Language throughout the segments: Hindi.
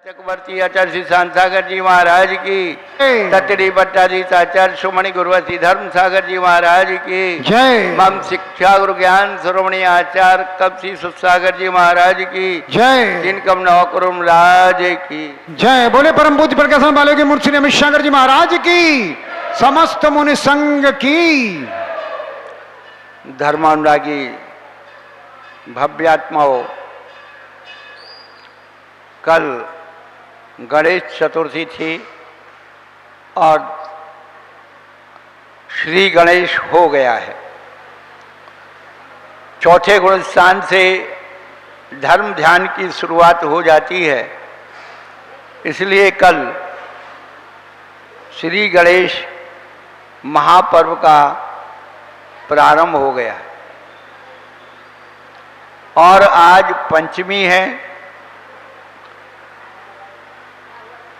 चक्रवर्ती आचार्य श्री शांत सागर जी महाराज की, तटड़ी भट्टाधीश आचार्य सुमणि गुरुवती धर्म सागर जी महाराज की जय। मम शिक्षा गुरु ज्ञान श्रोमणी आचार्य कपसी सुसागर जी महाराज की जय। जिनकम नौकरुम राज की जय। बोले परम पूज्य प्रकाशन वाले के मुर्शी अमित सागर जी महाराज की, समस्त मुनि संघ की। धर्मानुरागी भव्यात्माओं, कल गणेश चतुर्थी थी और श्री गणेश हो गया है। चौथे गुण स्थान से धर्म ध्यान की शुरुआत हो जाती है, इसलिए कल श्री गणेश महापर्व का प्रारंभ हो गया और आज पंचमी है।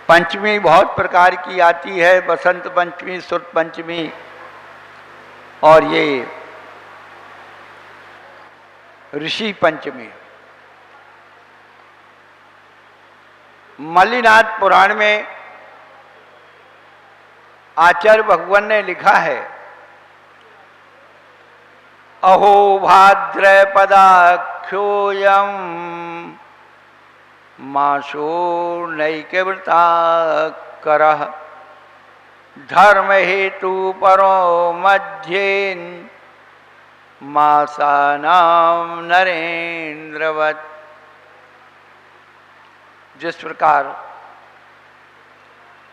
पंचमी बहुत प्रकार की आती है, बसंत पंचमी, सुर पंचमी, और ये ऋषि पंचमी। मल्लिनाथ पुराण में आचार्य भगवान ने लिखा है, अहो भाद्रपदाख्योऽयं मासो नैकव्रता करः धर्म हेतु परो मध्येन मासानां नरेंद्रवत्। जिस प्रकार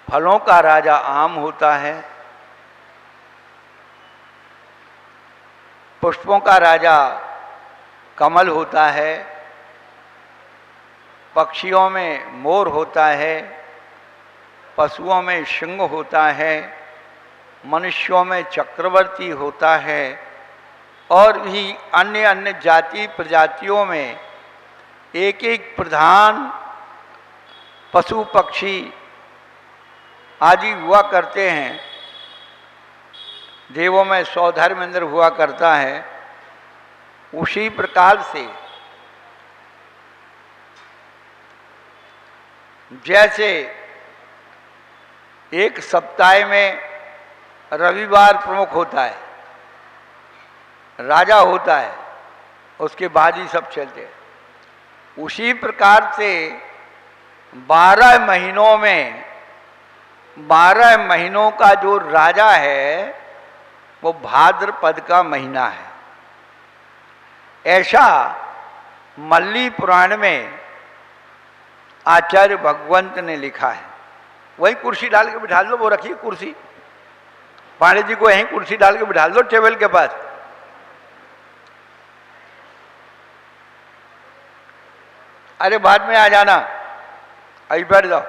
फलों का राजा आम होता है, पुष्पों का राजा कमल होता है, पक्षियों में मोर होता है, पशुओं में सिंह होता है, मनुष्यों में चक्रवर्ती होता है, और भी अन्य अन्य जाति प्रजातियों में एक एक प्रधान पशु पक्षी आदि हुआ करते हैं। देवों में 100 धर्मेंद्र हुआ करता है। उसी प्रकार से जैसे एक सप्ताह में रविवार प्रमुख होता है, राजा होता है, उसके बाद ही सब चलते हैं, उसी प्रकार से 12 महीनों में 12 महीनों का जो राजा है वो भाद्रपद का महीना है। ऐसा मल्ली पुराण में आचार्य भगवंत ने लिखा है। वही कुर्सी डाल के बिठा लो, वो रखिए कुर्सी, पांडे जी को यहीं कुर्सी डाल के बिठा लो टेबल के पास। अरे बाद में आ जाना, अभी बैठ जाओ।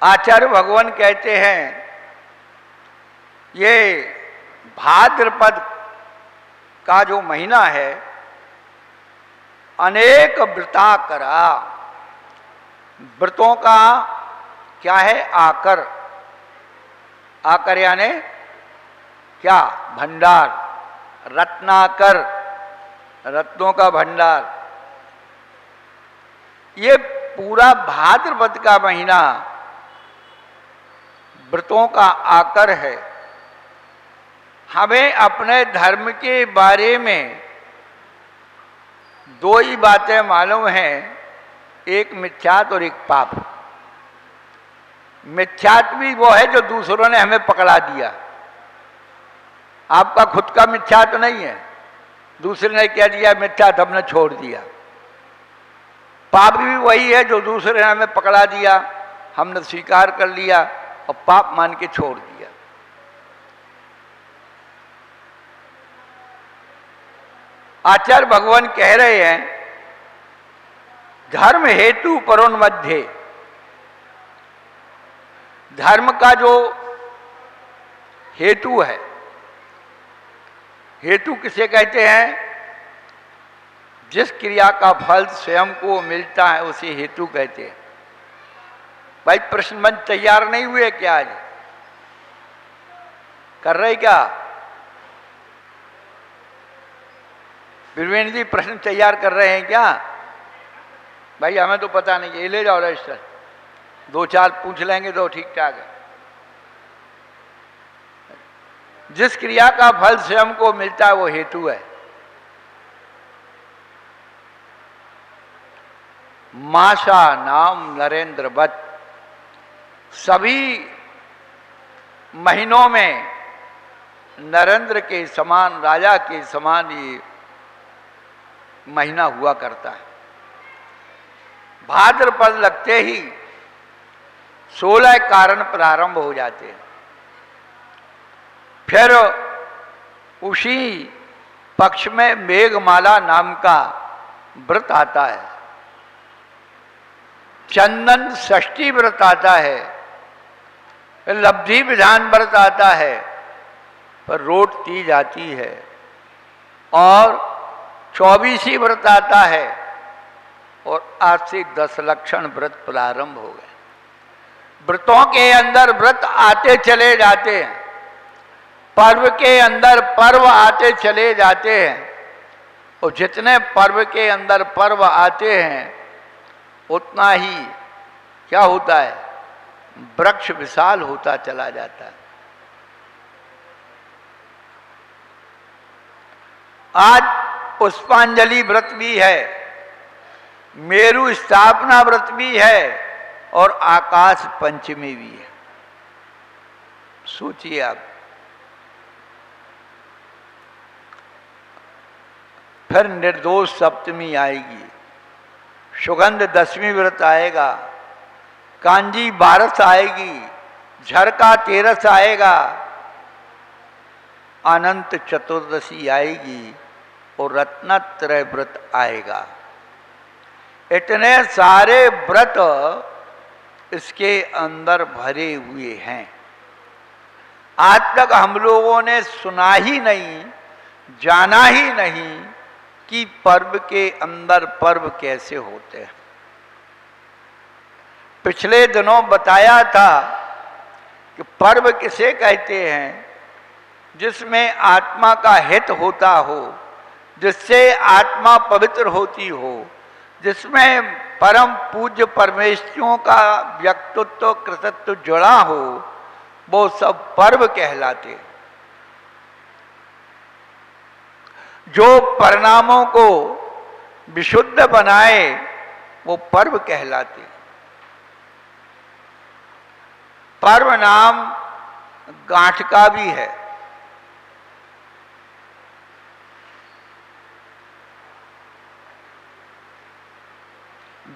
आचार्य भगवान कहते हैं, ये भाद्रपद का जो महीना है, अनेक व्रता करा। व्रतों का क्या है? आकर। आकर यानी क्या? भंडार, रत्नाकर, रत्नों का भंडार। ये पूरा भाद्रपद का महीना व्रतों का आकर है। हमें अपने धर्म के बारे में 2 ही बातें मालूम हैं, एक मिथ्यात और एक पाप। मिथ्यात भी वो है जो दूसरों ने हमें पकड़ा दिया, आपका खुद का मिथ्यात तो नहीं है, दूसरे ने कह दिया मिथ्यात, हमने छोड़ दिया। पाप भी वही है जो दूसरे ने हमें पकड़ा दिया, हमने स्वीकार कर लिया और पाप मान के छोड़ दिया। आचार्य भगवान कह रहे हैं, धर्म हेतु परोन्मध्ये। धर्म का जो हेतु है, हेतु किसे कहते हैं? जिस क्रिया का फल स्वयं को मिलता है उसे हेतु कहते हैं। भाई प्रश्न मंच तैयार नहीं हुए क्या आज? कर रहे क्या? बीरवेन जी प्रश्न तैयार कर रहे हैं क्या? भाई हमें तो पता नहीं, ये ले जाओ रजिस्टर, 2-4 पूछ लेंगे तो ठीक ठाक है। जिस क्रिया का फल स्वयं को मिलता है वो हेतु है। माशा नाम नरेंद्र वत, सभी महीनों में नरेंद्र के समान, राजा के समान ये महीना हुआ करता है। भाद्रपद लगते ही 16 कारण प्रारंभ हो जाते हैं। फिर उसी पक्ष में मेघमाला नाम का व्रत आता है, चंदन षष्ठी व्रत आता है, लब्धि विधान व्रत आता है, पर रोट तीज आती है, और 24 व्रत आता है, और आज से 10 लक्षण व्रत प्रारंभ हो गए। व्रतों के अंदर व्रत आते चले जाते हैं, पर्व के अंदर पर्व आते चले जाते हैं, और जितने पर्व के अंदर पर्व आते हैं उतना ही क्या होता है, वृक्ष विशाल होता चला जाता है। आज पुष्पांजलि व्रत भी है, मेरु स्थापना व्रत भी है, और आकाश पंचमी भी है। सोचिए आप। फिर निर्दोष सप्तमी आएगी, सुगंध दशमी व्रत आएगा, कांजी 12 आएगी, झरका 13 आएगा, अनंत चतुर्दशी आएगी, और रत्नत्रय व्रत आएगा। इतने सारे व्रत इसके अंदर भरे हुए हैं। आज तक हम लोगों ने सुना ही नहीं, जाना ही नहीं कि पर्व के अंदर पर्व कैसे होते हैं। पिछले दिनों बताया था कि पर्व किसे कहते हैं, जिसमें आत्मा का हित होता हो, जिससे आत्मा पवित्र होती हो, जिसमें परम पूज्य परमेश्वरों का व्यक्तित्व कृतत्व जुड़ा हो, वो सब पर्व कहलाते हैं। जो परिणामों को विशुद्ध बनाए वो पर्व कहलाते हैं। पर्व नाम गांठ का भी है।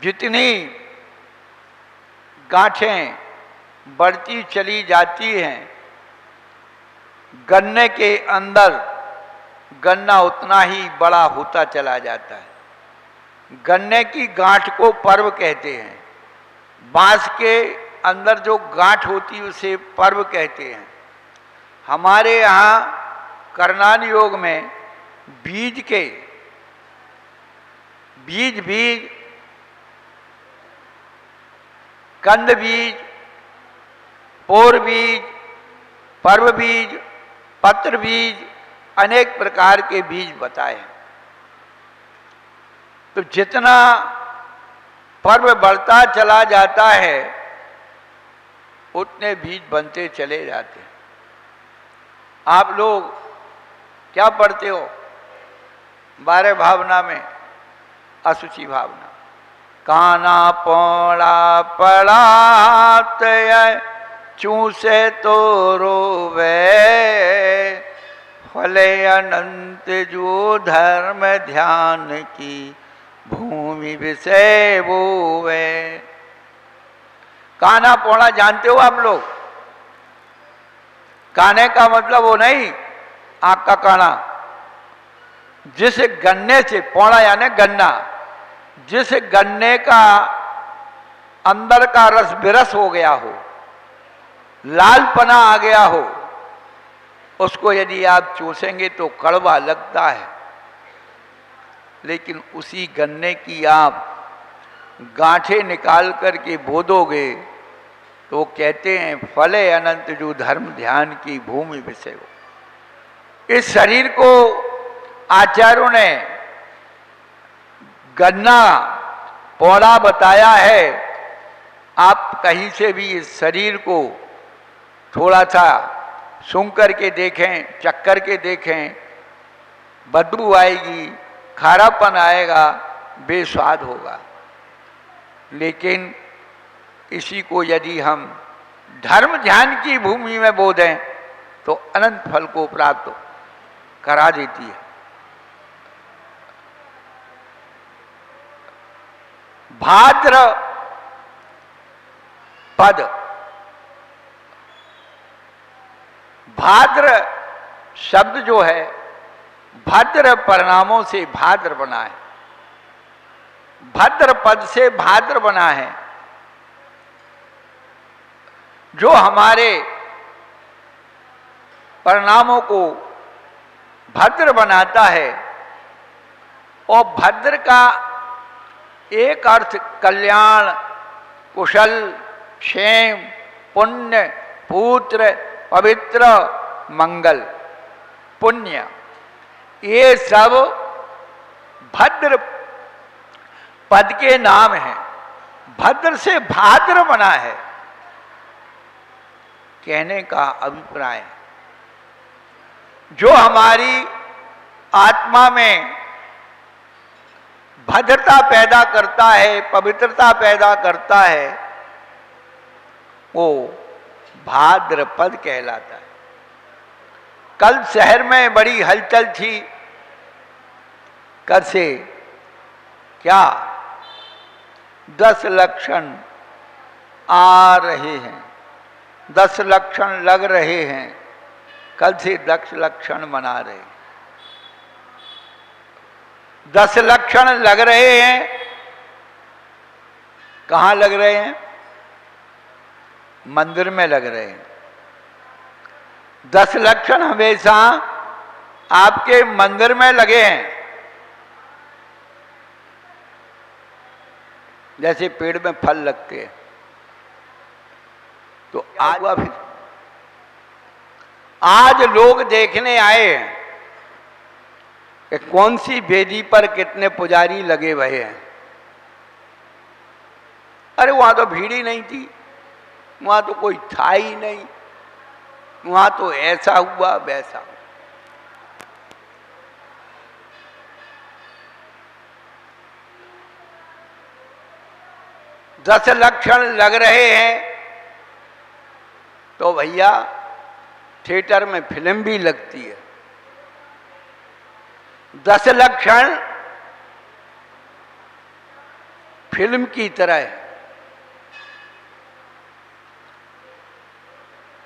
जितनी गांठें बढ़ती चली जाती हैं, गन्ने के अंदर गन्ना उतना ही बड़ा होता चला जाता है। गन्ने की गांठ को पर्व कहते हैं। बांस के अंदर जो गांठ होती है उसे पर्व कहते हैं। हमारे यहाँ करनाल योग में बीज कंद बीज, पोर बीज, पर्व बीज, पत्र बीज, अनेक प्रकार के बीज बताए हैं। तो जितना पर्व बढ़ता चला जाता है उतने बीज बनते चले जाते हैं। आप लोग क्या पढ़ते हो 12 भावना में? असुचि भावना। काना पौड़ा पड़ात चूसे तो रोवे, फले अनंत जो धर्म ध्यान की भूमि विषय बोवे। काना पौड़ा जानते हो आप लोग? काने का मतलब वो नहीं आंख का काना। जिस गन्ने से, पौड़ा यानी गन्ना, जिस गन्ने का अंदर का रस विरस हो गया हो, लालपना आ गया हो, उसको यदि आप चूसेंगे तो कड़वा लगता है। लेकिन उसी गन्ने की आप गांठें निकाल करके बो दोगे तो कहते हैं फले अनंत जो धर्म ध्यान की भूमि विषय हो। इस शरीर को आचार्यों ने गन्ना पौधा बताया है। आप कहीं से भी इस शरीर को थोड़ा सा सूंघ करके देखें, चख करके देखें, बदबू आएगी, खारापन आएगा, बेस्वाद होगा। लेकिन इसी को यदि हम धर्म ध्यान की भूमि में बो दें तो अनंत फल को प्राप्त करा देती है। भाद्र पद, भाद्र शब्द जो है भद्र परिणामों से भाद्र बना है, भद्र पद से भाद्र बना है। जो हमारे परिणामों को भद्र बनाता है, और भद्र का एक अर्थ कल्याण, कुशल, क्षेम, पुण्य, पुत्र, पवित्र, मंगल, पुण्य, ये सब भद्र पद के नाम हैं। भद्र से भाद्र बना है, कहने का अभिप्राय है। जो हमारी आत्मा में भद्रता पैदा करता है, पवित्रता पैदा करता है, वो भाद्रपद कहलाता है। कल शहर में बड़ी हलचल थी। कल से क्या 10 लक्षण आ रहे हैं, 10 लक्षण लग रहे हैं। कल से 10 लक्षण मना रहे हैं। 10 लक्षण लग रहे हैं। कहाँ लग रहे हैं? मंदिर में लग रहे हैं। 10 लक्षण हमेशा आपके मंदिर में लगे हैं। जैसे पेड़ में फल लगते हैं, तो आज लोग देखने आए हैं कि कौन सी वेदी पर कितने पुजारी लगे हुए हैं। अरे वहां तो भीड़ ही नहीं थी, वहां तो कोई था ही नहीं, वहां तो ऐसा हुआ वैसा। दस लक्षण लग रहे हैं तो भैया थिएटर में फिल्म भी लगती है। 10 लक्षण फिल्म की तरह है।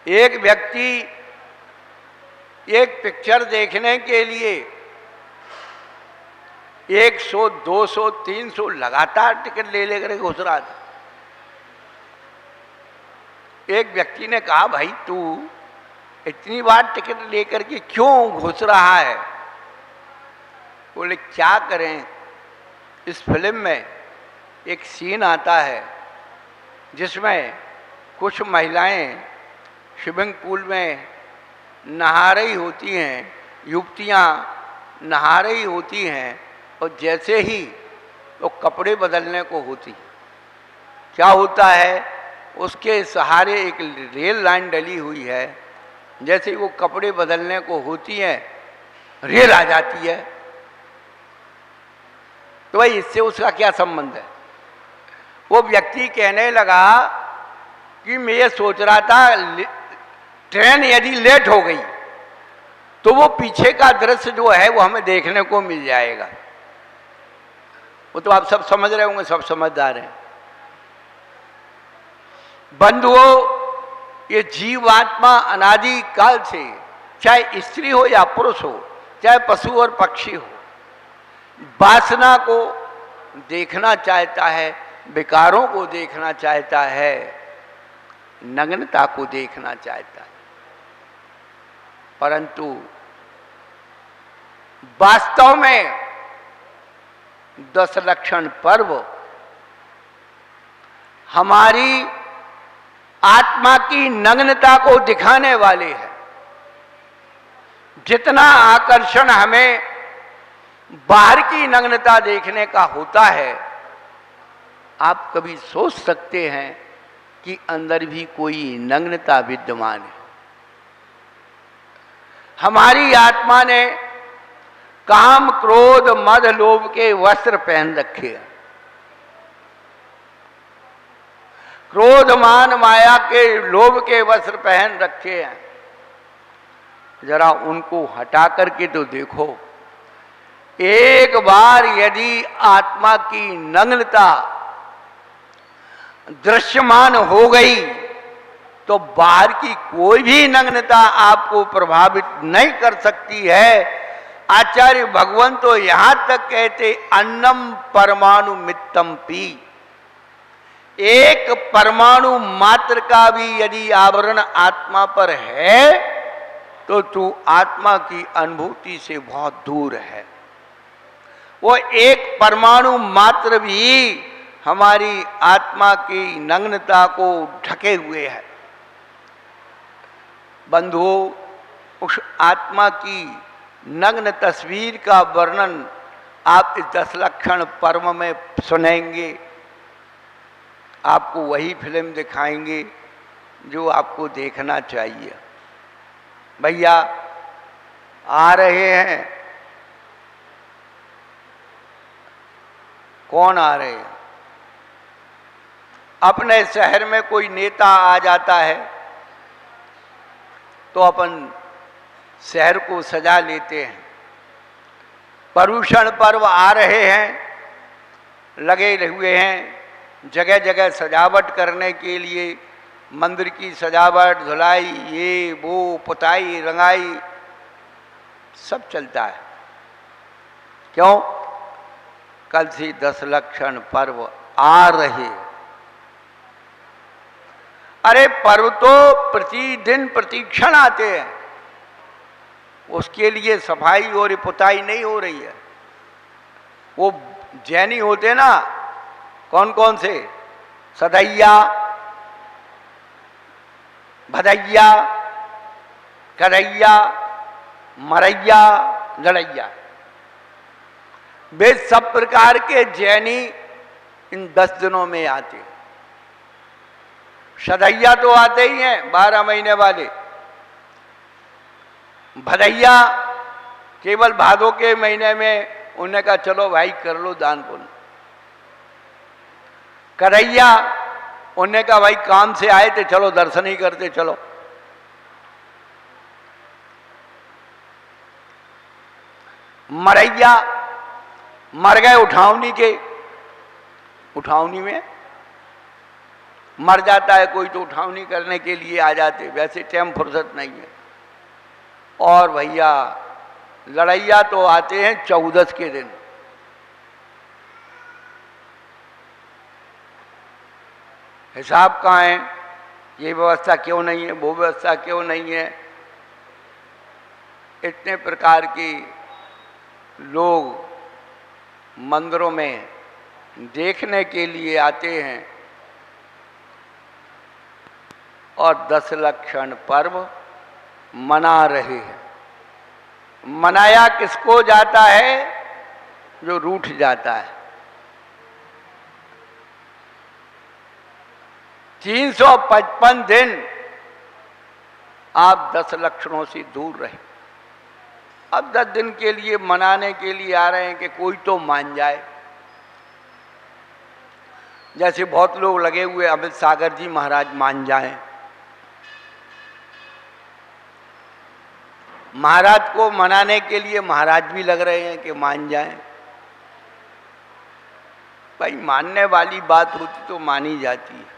एक व्यक्ति एक पिक्चर देखने के लिए 100, 200, 300 लगातार टिकट ले लेकर घुस रहा था। एक व्यक्ति ने कहा, भाई तू इतनी बार टिकट लेकर के क्यों घुस रहा है? बोले क्या करें, इस फिल्म में एक सीन आता है जिसमें कुछ महिलाएं स्विमिंग पूल में नहा रही होती हैं, युवतियां नहा रही होती हैं, और जैसे ही वो कपड़े बदलने को होती, क्या होता है, उसके सहारे एक रेल लाइन डली हुई है। जैसे ही वो कपड़े बदलने को होती है, रेल आ जाती है। तो भाई इससे उसका क्या संबंध है? वो व्यक्ति कहने लगा कि मैं ये सोच रहा था ट्रेन यदि लेट हो गई तो वो पीछे का दृश्य जो है वो हमें देखने को मिल जाएगा। वो तो आप सब समझ रहे होंगे, सब समझदार हैं। बंधुओं, ये जीवात्मा अनादि काल से, चाहे स्त्री हो या पुरुष हो, चाहे पशु और पक्षी हो, वासना को देखना चाहता है, विकारों को देखना चाहता है, नग्नता को देखना चाहता है। परंतु वास्तव में 10 लक्षण पर्व हमारी आत्मा की नग्नता को दिखाने वाले हैं। जितना आकर्षण हमें बाहर की नग्नता देखने का होता है, आप कभी सोच सकते हैं कि अंदर भी कोई नग्नता विद्यमान है। हमारी आत्मा ने काम, क्रोध, मद, लोभ के वस्त्र पहन रखे हैं। क्रोध, मान, माया के, लोभ के वस्त्र पहन रखे हैं। जरा उनको हटा करके तो देखो। एक बार यदि आत्मा की नग्नता दृश्यमान हो गई तो बाहर की कोई भी नग्नता आपको प्रभावित नहीं कर सकती है। आचार्य भगवान तो यहां तक कहते, अन्नम परमाणु मित्तम पी। एक परमाणु मात्र का भी यदि आवरण आत्मा पर है तो तू आत्मा की अनुभूति से बहुत दूर है। वो एक परमाणु मात्र भी हमारी आत्मा की नग्नता को ढके हुए है। बंधुओं, उस आत्मा की नग्न तस्वीर का वर्णन आप इस 10 लक्षण पर्व में सुनेंगे। आपको वही फिल्म दिखाएंगे जो आपको देखना चाहिए। भैया आ रहे हैं। कौन आ रहे हैं? अपने शहर में कोई नेता आ जाता है तो अपन शहर को सजा लेते हैं। पर्यूषण पर्व आ रहे हैं, लगे हुए हैं जगह जगह सजावट करने के लिए। मंदिर की सजावट, धुलाई, ये वो, पुताई, रंगाई, सब चलता है। क्यों? कल से 10 लक्षण पर्व आ रहे। अरे पर्व तो प्रतिदिन प्रतिक्षण आते हैं, उसके लिए सफाई और पुताई नहीं हो रही है। वो जैनी होते ना, कौन कौन से? सदैया, भदैया, करैया, मरैया, लड़ैया, वे सब प्रकार के जैनी इन 10 दिनों में आते। सदैया तो आते ही हैं 12 महीने वाले। भदैया केवल भादों के महीने में, उन्हें कहा चलो भाई कर लो दान पुण्य। करैया, उन्हें कहा भाई काम से आए थे चलो दर्शन ही करते चलो। मरैया, मर गए उठावनी के, उठावनी में मर जाता है कोई तो उठावनी करने के लिए आ जाते, वैसे टाइम फुर्सत नहीं है। और भैया लड़ैया तो आते हैं 14 के दिन। हिसाब कहाँ है? ये व्यवस्था क्यों नहीं है, वो व्यवस्था क्यों नहीं है? इतने प्रकार के लोग मंदिरों में देखने के लिए आते हैं। और 10 लक्षण पर्व मना रहे हैं। मनाया किसको जाता है? जो रूठ जाता है। 355 दिन आप 10 लक्षणों से दूर रहे। अब 10 दिन के लिए मनाने के लिए आ रहे हैं कि कोई तो मान जाए। जैसे बहुत लोग लगे हुए अमित सागर जी महाराज मान जाएं। महाराज को मनाने के लिए महाराज भी लग रहे हैं कि मान जाएं। भाई मानने वाली बात होती तो मानी जाती है।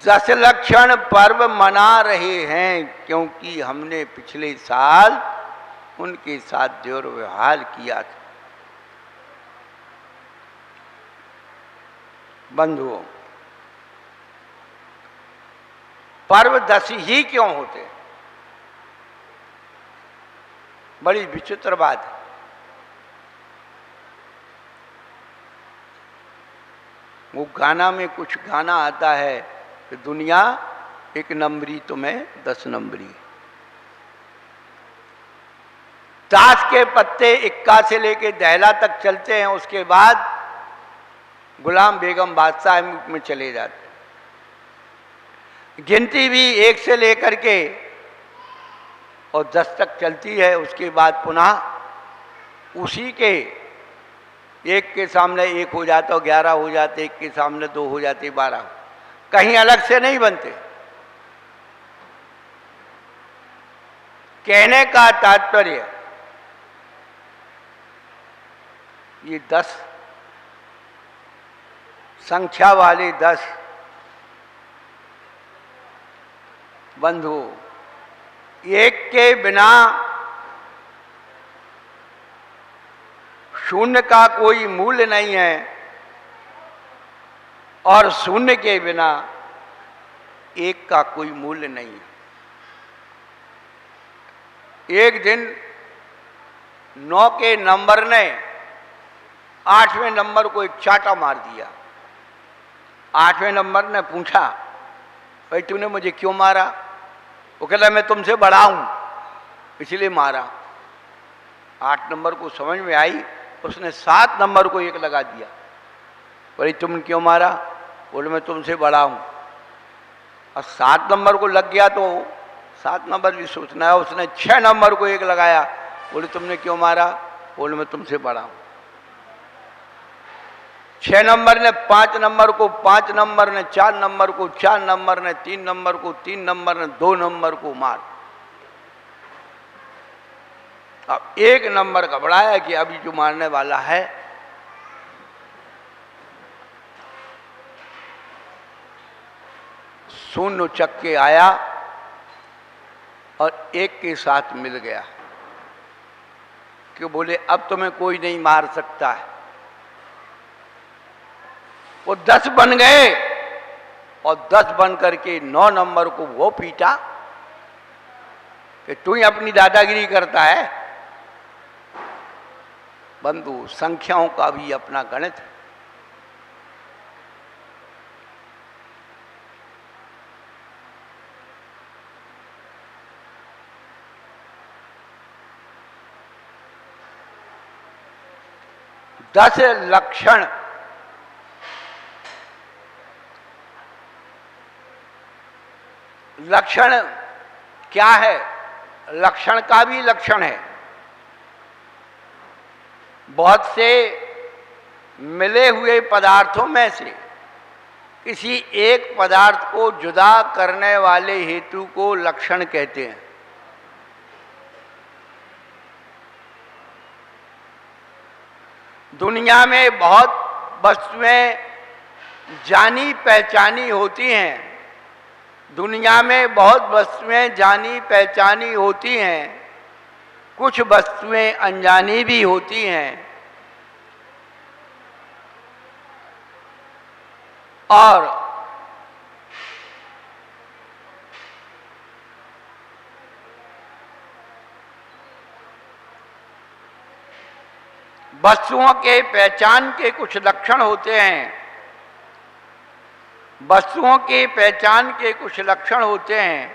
दस लक्षण पर्व मना रहे हैं क्योंकि हमने पिछले साल उनके साथ दुर्व्यवहार किया था। बंधुओं, पर्व 10 ही क्यों होते? बड़ी विचित्र बात है। वो गाना में कुछ गाना आता है कि दुनिया 1 नंबरी तुम्हें 10 नंबरी। ताश के पत्ते इक्का से लेके दहला तक चलते हैं, उसके बाद गुलाम बेगम बादशाह में चले जाते हैं। गिनती भी 1 से लेकर के और 10 तक चलती है, उसके बाद पुनः उसी के 1 के सामने 1 हो जाता, 11 हो जाते, 1 के सामने 2 हो जाते, 12, कहीं अलग से नहीं बनते। कहने का तात्पर्य ये 10 संख्या वाले 10 बंधु, 1 के बिना शून्य का कोई मूल्य नहीं है और शून्य के बिना 1 का कोई मूल्य नहीं है। एक दिन 9 के नंबर ने 8वें नंबर को एक चाटा मार दिया। 8वें नंबर ने पूछा, भाई तूने मुझे क्यों मारा? वो कहता मैं तुमसे बड़ा हूं इसलिए मारा। 8 नंबर को समझ में आई, उसने 7 नंबर को 1 लगा दिया। भाई तुम क्यों मारा? बोले मैं तुमसे बड़ा हूं। और 7 नंबर को लग गया तो 7 नंबर भी सोचना है। उसने 6 नंबर को 1 लगाया। बोले तुमने क्यों मारा? बोले मैं तुमसे बड़ा हूं। 6 नंबर ने 5 नंबर को, 5 नंबर ने 4 नंबर को, 4 नंबर ने 3 नंबर को, 3 नंबर ने 2 नंबर को मार। अब 1 नंबर घबराया कि अभी जो मारने वाला है शून्य उचक के आया और 1 के साथ मिल गया। क्यों? बोले अब तुम्हें कोई नहीं मार सकता है। वो 10 बन गए और 10 बन करके 9 नंबर को वो पीटा कि तू ही अपनी दादागिरी करता है। बंधु, संख्याओं का भी अपना गणित है। दस लक्षण लक्षण क्या है? लक्षण का भी लक्षण है। बहुत से मिले हुए पदार्थों में से किसी एक पदार्थ को जुदा करने वाले हेतु को लक्षण कहते हैं। दुनिया में बहुत वस्तुएं जानी पहचानी होती हैं। दुनिया में बहुत वस्तुएं जानी पहचानी होती हैं, कुछ वस्तुएं अनजानी भी होती हैं। और वस्तुओं के पहचान के कुछ लक्षण होते हैं। वस्तुओं के पहचान के कुछ लक्षण होते हैं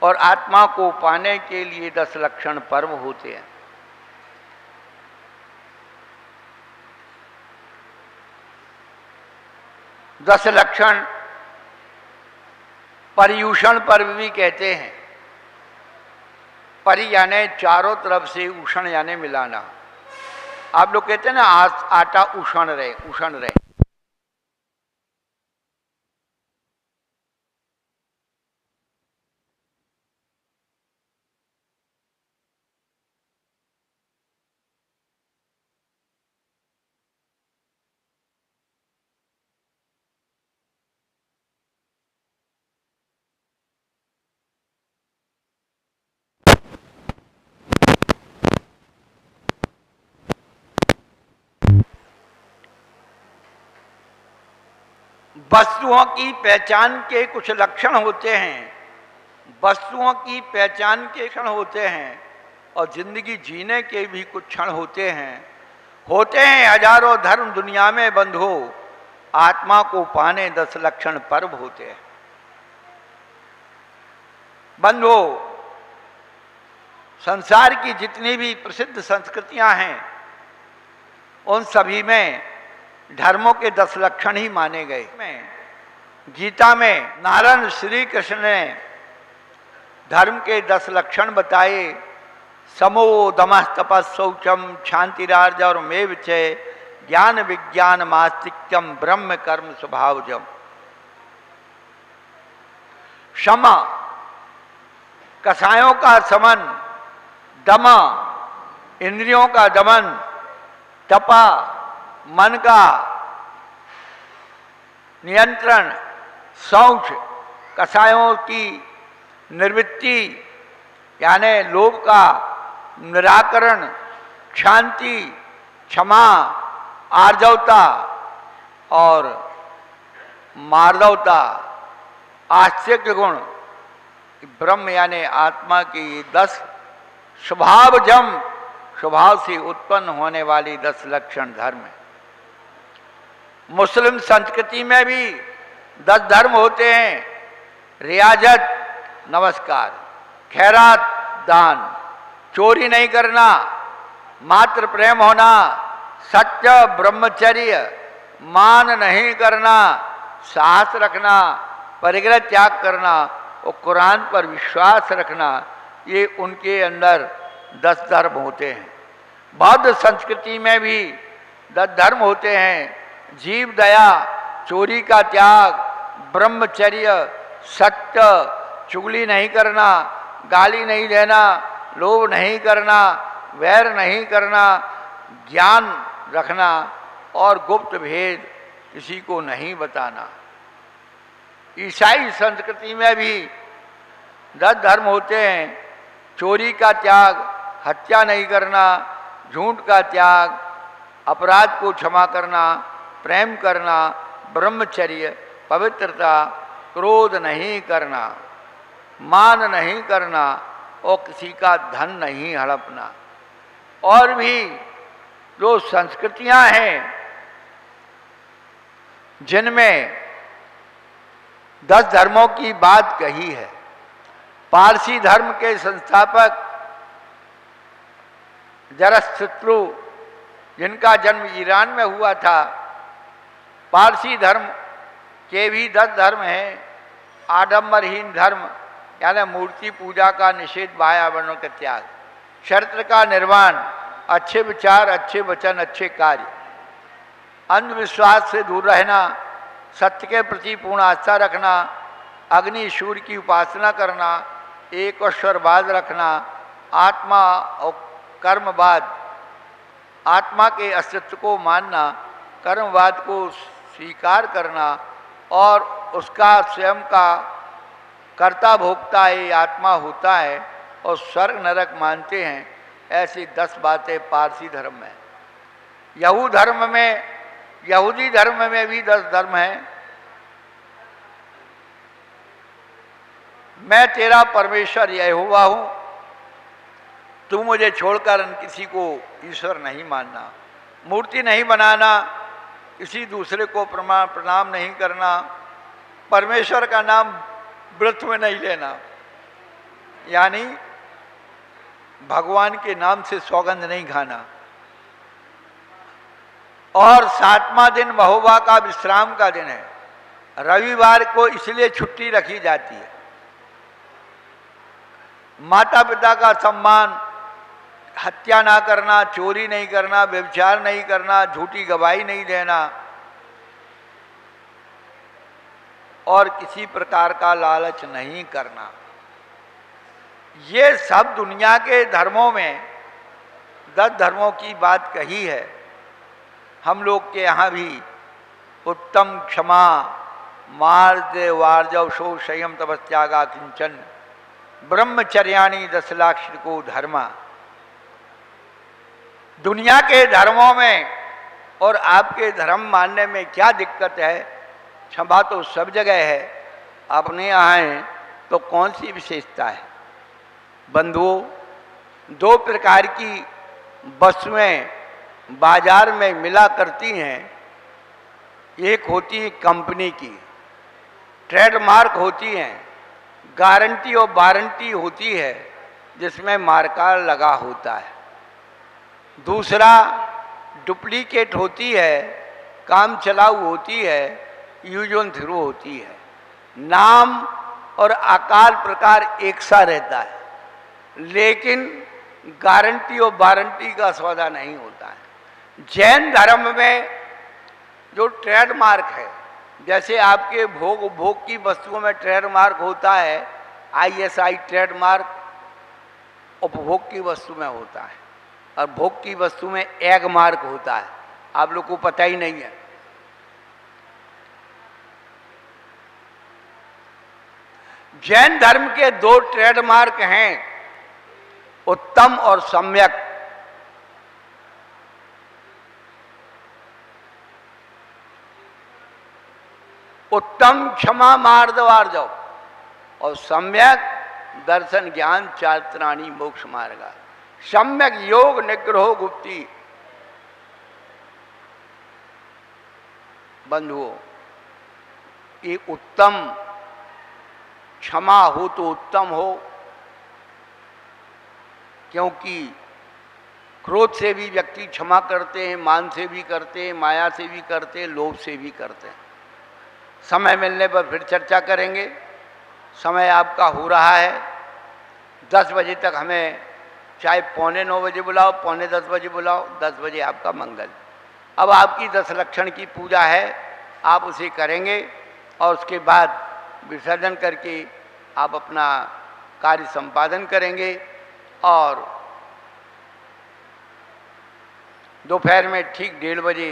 और आत्मा को पाने के लिए 10 लक्षण पर्व होते हैं। दस लक्षण पर्यूषण पर्व भी कहते हैं। परि यानी चारों तरफ से, उषण यानी मिलाना। आप लोग कहते हैं ना आटा उषण रहे, उषण रहे। वस्तुओं की पहचान के कुछ लक्षण होते हैं। वस्तुओं की पहचान के क्षण होते हैं और जिंदगी जीने के भी कुछ क्षण होते हैं। होते हैं हजारों धर्म दुनिया में बंधु, आत्मा को पाने 10 लक्षण पर्व होते हैं। बंधु, संसार की जितनी भी प्रसिद्ध संस्कृतियां हैं उन सभी में धर्मों के 10 लक्षण ही माने गए। गीता में नारायण श्री कृष्ण ने धर्म के 10 लक्षण बताए। समो दमः तपः शौचम क्षांतिरार्जव मेव च ज्ञान विज्ञान मास्तिक्यम ब्रह्म कर्म स्वभावजम। क्षमा कसायों का समन, दम इंद्रियों का दमन, तपा मन का नियंत्रण, शौच कसायों की निवृत्ति यानी लोभ का निराकरण, शांति, क्षमा, आर्जवता और मार्दवता, आस्तिक गुण, ब्रह्म यानी आत्मा की 10 स्वभावजम, स्वभाव से उत्पन्न होने वाली 10 लक्षण धर्म है। मुस्लिम संस्कृति में भी 10 धर्म होते हैं। रियाजत नमस्कार, खैरात दान, चोरी नहीं करना, मातृ प्रेम होना, सत्य ब्रह्मचर्य, मान नहीं करना, साहस रखना, परिग्रह त्याग करना और कुरान पर विश्वास रखना, ये उनके अंदर 10 धर्म होते हैं। बौद्ध संस्कृति में भी 10 धर्म होते हैं। जीव दया, चोरी का त्याग, ब्रह्मचर्य, सत्य, चुगली नहीं करना, गाली नहीं देना, लोभ नहीं करना, वैर नहीं करना, ज्ञान रखना और गुप्त भेद किसी को नहीं बताना। ईसाई संस्कृति में भी 10 धर्म होते हैं। चोरी का त्याग, हत्या नहीं करना, झूठ का त्याग, अपराध को क्षमा करना, प्रेम करना, ब्रह्मचर्य, पवित्रता, क्रोध नहीं करना, मान नहीं करना और किसी का धन नहीं हड़पना। और भी जो संस्कृतियां हैं जिनमें 10 धर्मों की बात कही है। पारसी धर्म के संस्थापक जरस्त्रु, जिनका जन्म ईरान में हुआ था, पारसी धर्म के भी 10 धर्म हैं। आडंबरहीन धर्म यानी मूर्ति पूजा का निषेध, बाह्याभरणों का त्याग, शर्त का निर्वाण, अच्छे विचार, अच्छे वचन, अच्छे कार्य, अंधविश्वास से दूर रहना, सत्य के प्रति पूर्ण आस्था रखना, अग्नि सूर्य की उपासना करना, एक ईश्वरवाद रखना, आत्मा और कर्मवाद, आत्मा के अस्तित्व को मानना, कर्मवाद को स्वीकार करना और उसका स्वयं का कर्ता भोक्ता ये आत्मा होता है और स्वर्ग नरक मानते हैं। ऐसी 10 बातें पारसी धर्म में। यहूदी धर्म में भी 10 धर्म हैं। मैं तेरा परमेश्वर यहोवा हूं, तू मुझे छोड़कर किसी को ईश्वर नहीं मानना, मूर्ति नहीं बनाना, किसी दूसरे को प्रणाम नहीं करना, परमेश्वर का नाम व्रत में नहीं लेना, यानी भगवान के नाम से सौगंध नहीं खाना। और 7वां दिन महोबा का विश्राम का दिन है। रविवार को इसलिए छुट्टी रखी जाती है। माता पिता का सम्मान, हत्या ना करना, चोरी नहीं करना, व्यभिचार नहीं करना, झूठी गवाही नहीं देना और किसी प्रकार का लालच नहीं करना। ये सब दुनिया के धर्मों में 10 धर्मों की बात कही है। हम लोग के यहाँ भी उत्तम क्षमा, मार्द वार्जव शो संयम तपस्यागा किंचन ब्रह्मचर्याणी 10 लाख को धर्मा। दुनिया के धर्मों में और आपके धर्म मानने में क्या दिक्कत है? क्षमा तो सब जगह है, अपने यहाँ है तो कौन सी विशेषता है? बंधुओं, 2 प्रकार की वस्तुएं बाजार में मिला करती हैं, एक होती है कंपनी की, ट्रेडमार्क होती हैं, गारंटी और वारंटी होती है जिसमें मार्का लगा होता है। दूसरा डुप्लीकेट होती है, काम चलाऊ होती है, यूज एंड थ्रो होती है। नाम और आकार प्रकार एक सा रहता है, लेकिन गारंटी और वारंटी का सौदा नहीं होता है। जैन धर्म में जो ट्रेडमार्क है, जैसे आपके भोग की वस्तुओं में ट्रेडमार्क होता है, ISI ट्रेडमार्क उपभोग की वस्तु में होता है, और भोग की वस्तु में एग मार्क होता है। आप लोग को पता ही नहीं है। जैन धर्म के 2 ट्रेडमार्क हैं, उत्तम और सम्यक। उत्तम क्षमा मार्दवार्जव और सम्यक दर्शन ज्ञान चारित्राणी मोक्ष मार्गा। सम्यक योग निग्रह गुप्ती। बंधुओं, ये उत्तम क्षमा हो तो उत्तम हो, क्योंकि क्रोध से भी व्यक्ति क्षमा करते हैं, मान से भी करते हैं, माया से भी करते हैं, लोभ से भी करते हैं। समय मिलने पर फिर चर्चा करेंगे। समय आपका हो रहा है 10 बजे तक, हमें चाहे 8:45 बजे बुलाओ, 9:45 बजे बुलाओ, 10 बजे आपका मंगल। अब आपकी 10 लक्षण की पूजा है, आप उसे करेंगे और उसके बाद विसर्जन करके आप अपना कार्य संपादन करेंगे। और दोपहर में ठीक 1:30 बजे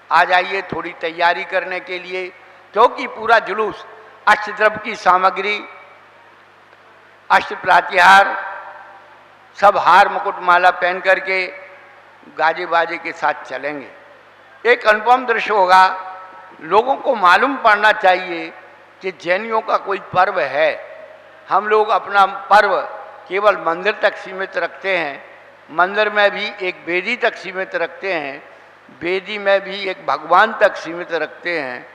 आ जाइए थोड़ी तैयारी करने के लिए, क्योंकि पूरा जुलूस अष्टद्रव्य की सामग्री, अष्ट प्रातिहार, सब हार मुकुट माला पहन करके गाजे बाजे के साथ चलेंगे। एक अनुपम दृश्य होगा। लोगों को मालूम पड़ना चाहिए कि जैनियों का कोई पर्व है। हम लोग अपना पर्व केवल मंदिर तक सीमित रखते हैं, मंदिर में भी एक वेदी तक सीमित रखते हैं, वेदी में भी एक भगवान तक सीमित रखते हैं।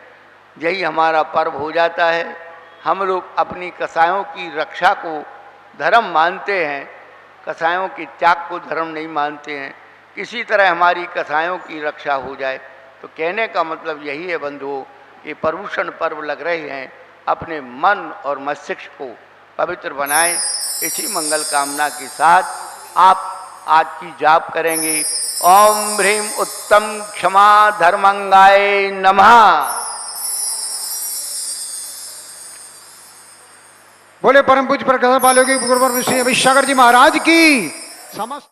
यही हमारा पर्व हो जाता है। हम लोग अपनी कसायों की रक्षा को धर्म मानते हैं, कसायों के त्याग को धर्म नहीं मानते हैं। किसी तरह हमारी कसायों की रक्षा हो जाए। तो कहने का मतलब यही है बंधुओं, ये पर्युषण पर्व लग रहे हैं, अपने मन और मस्तिष्क को पवित्र बनाएं। इसी मंगल कामना के साथ आप आज की जाप करेंगे। ओम ह्रीम उत्तम क्षमा धर्मंगाय नमः। बोले परम पूज्य प्रकाश बालोगी गुरुवर श्री अभिशाकर जी महाराज की समस्त